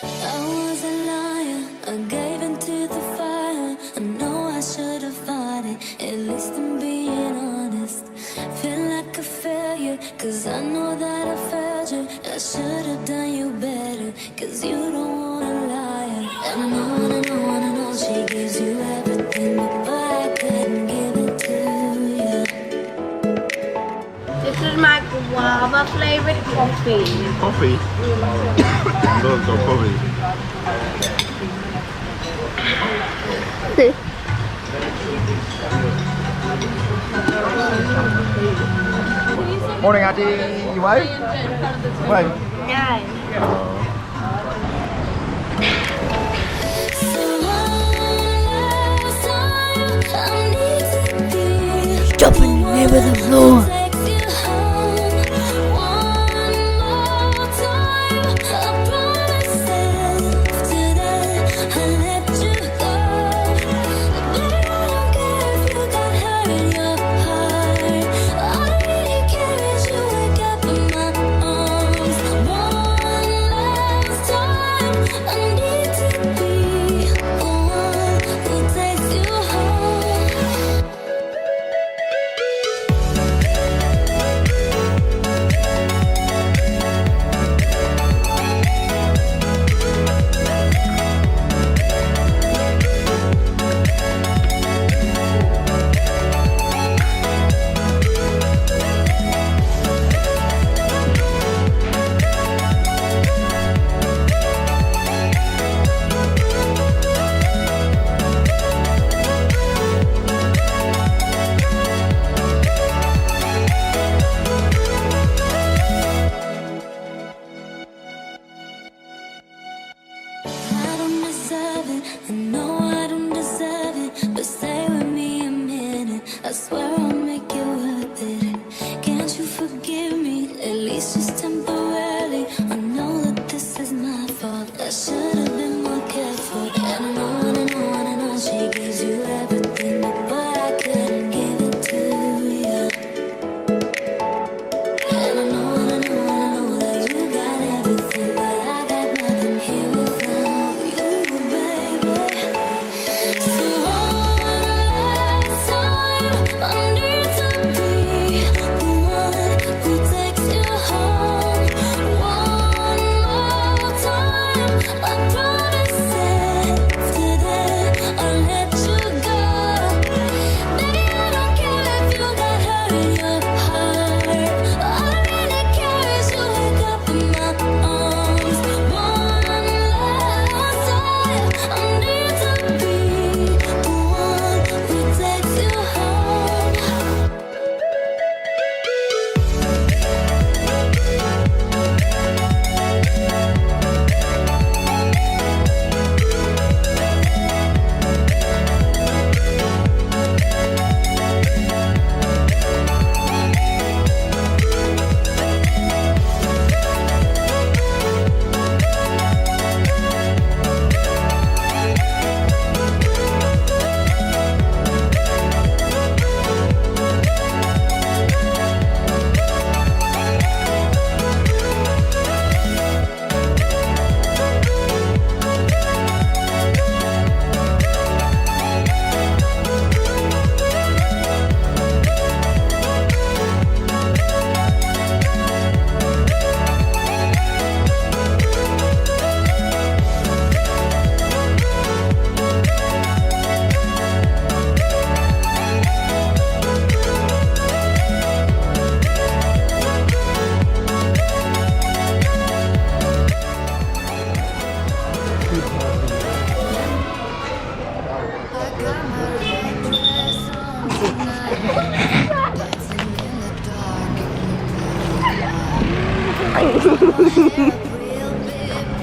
I was a liar, I gave into the fire. I know I should have fought it, at least I'm being honest. Feel like a failure, cause I know that I failed you. I should have done you better, cause you don't want a liar. And I know she gives you everything, but I couldn't give it to you. This is my guava flavored coffee. Coffee? Look, got coffee. Morning, Auntie. You away? Wait. Yeah. Stop in the name of the floor. I know I don't deserve it, but stay with me a minute. I swear I'll make it worth it. Can't you forgive me, at least just temporarily? I know that this is my fault, I should have been more careful. And I know she gives you everything, but I couldn't give it to you. And I know that you got everything, but I got nothing here without you, baby. So one last time, I need to be the one who takes you home. One more time, I promise after that I'll let you go. Baby, I don't care if you got hurt in your heart. All I really care is you wake up in my arms. One last time, I need to be the one who takes you home.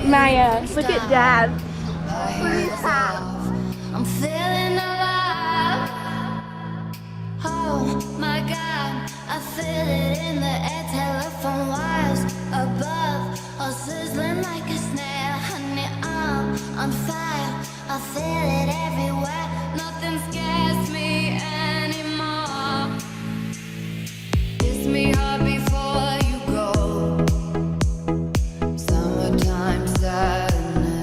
Maya, look at Dad. I'm feeling alive. Oh my God, I feel it in the air. Telephone wires above, all sizzling like a snare. Honey, I'm on fire. I feel it everywhere. Nothing scares me anymore. Kiss me hard before you go. Summertime sadness.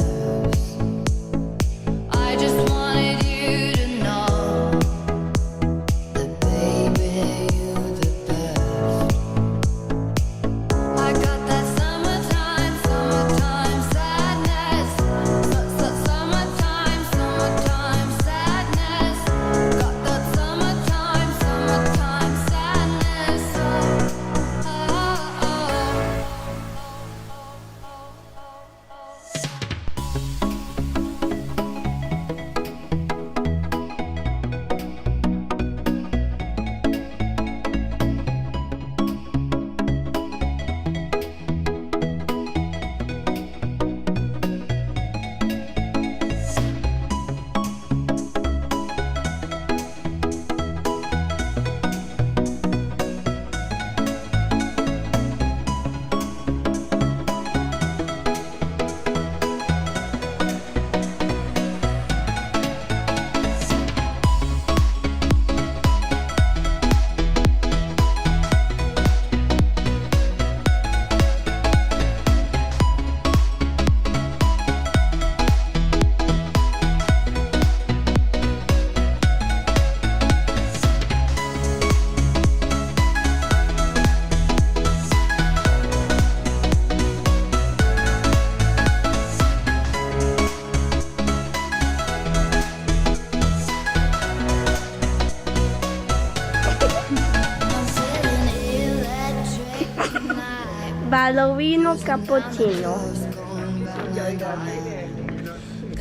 ballerina cappuccino.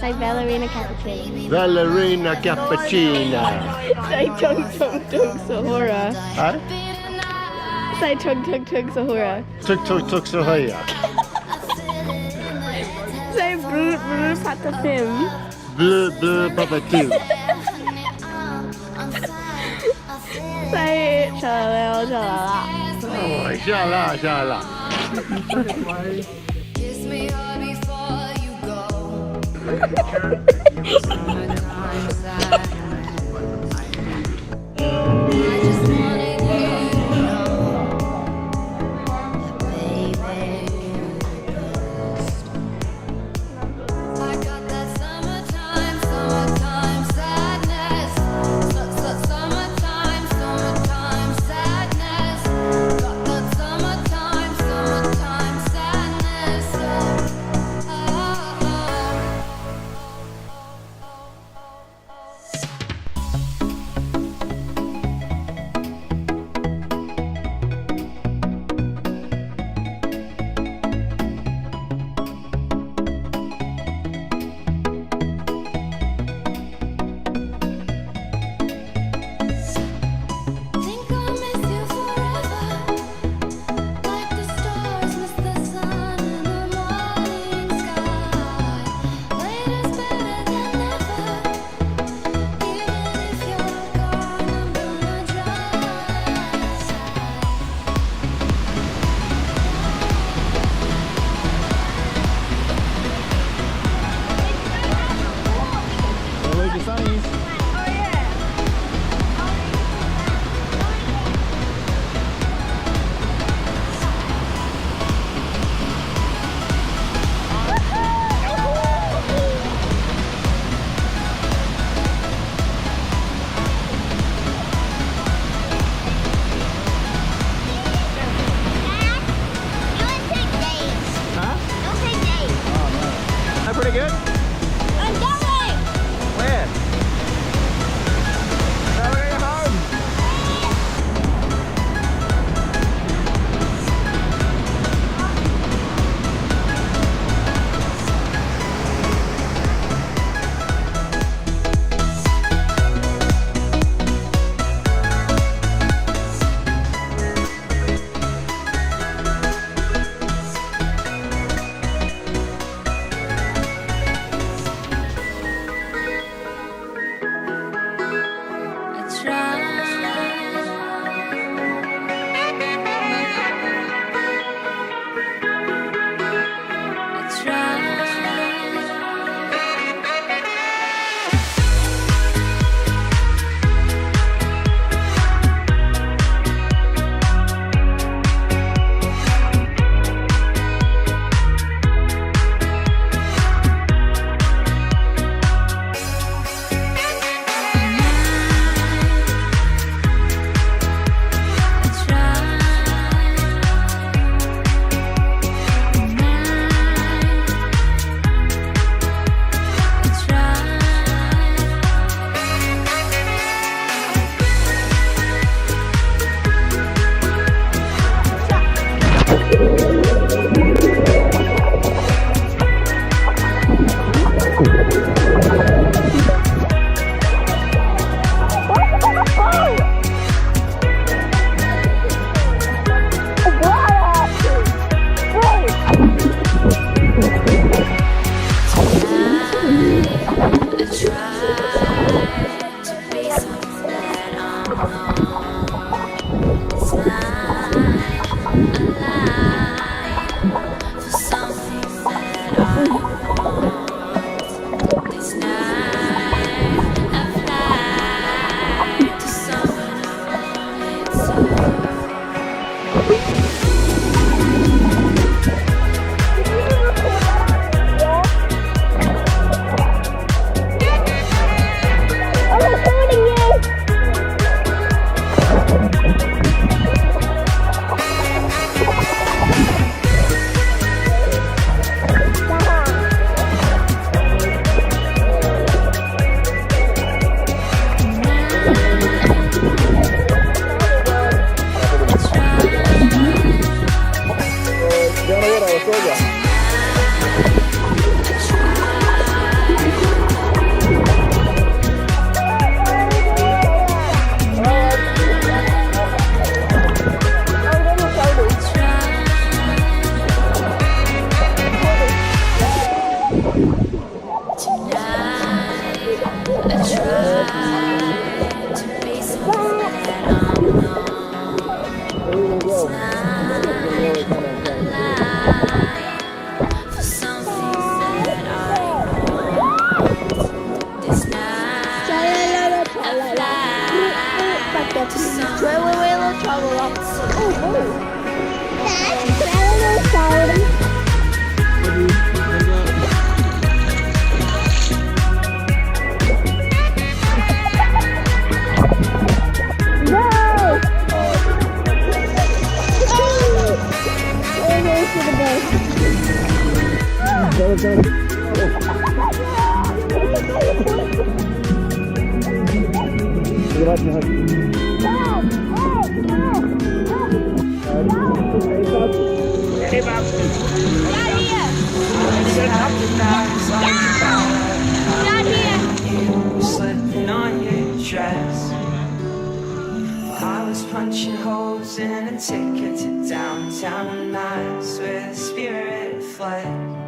Say ballerina cappuccino. Ballerina cappuccino. Say tung tung tung sahura. Huh? Say tung tung tung sahura. Tuk tuk tuk sohaya. Say brut brut patapim. Blue blue papa two. Say chalala chalala. Oh, shala shala. Kiss me hard before you go. I just wanted you to know that, baby, I got that summertime, summertime sadness. Summertime, summertime sadness. Got that summertime, summertime sadness. Think I'll miss you forever, like the stars miss the sun in the morning sky. Later's better than never, even if you're gone, I'm gonna drive. Where's your sunnies? Huh? That pretty good? Where? Now we're going home. Tonight, I try to be something that I'm not. It's not a lie for some things that I want. It's not a fly to some Slipping on your dress. I was punching holes in a ticket to downtown, and that's where the spirit fled.